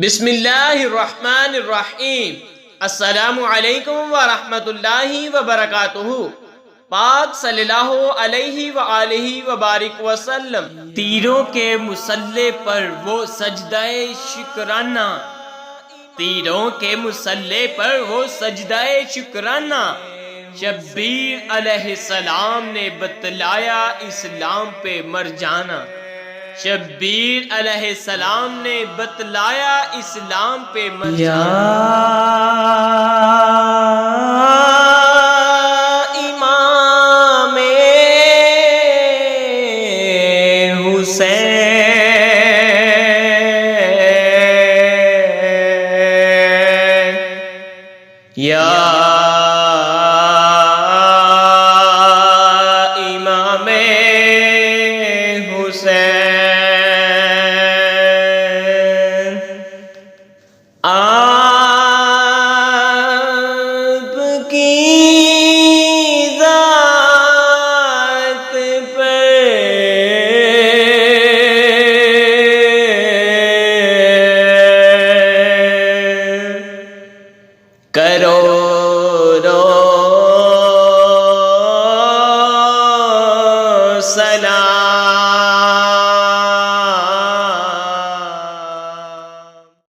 بسم اللہ الرحمن الرحیم۔ السلام علیکم ورحمۃ اللہ وبرکاتہ۔ پاک صلی اللہ علیہ وآلہ وبارک وسلم۔ تیروں کے مسلح پر وہ سجدہ شکرانہ، تیروں کے مسلح پر وہ سجدہ شکرانہ۔ شبیر علیہ السلام نے بتلایا اسلام پہ مر جانا، شبیر علیہ السلام نے بتلایا اسلام پہ مر جانا۔ امام حسین یا امام حسین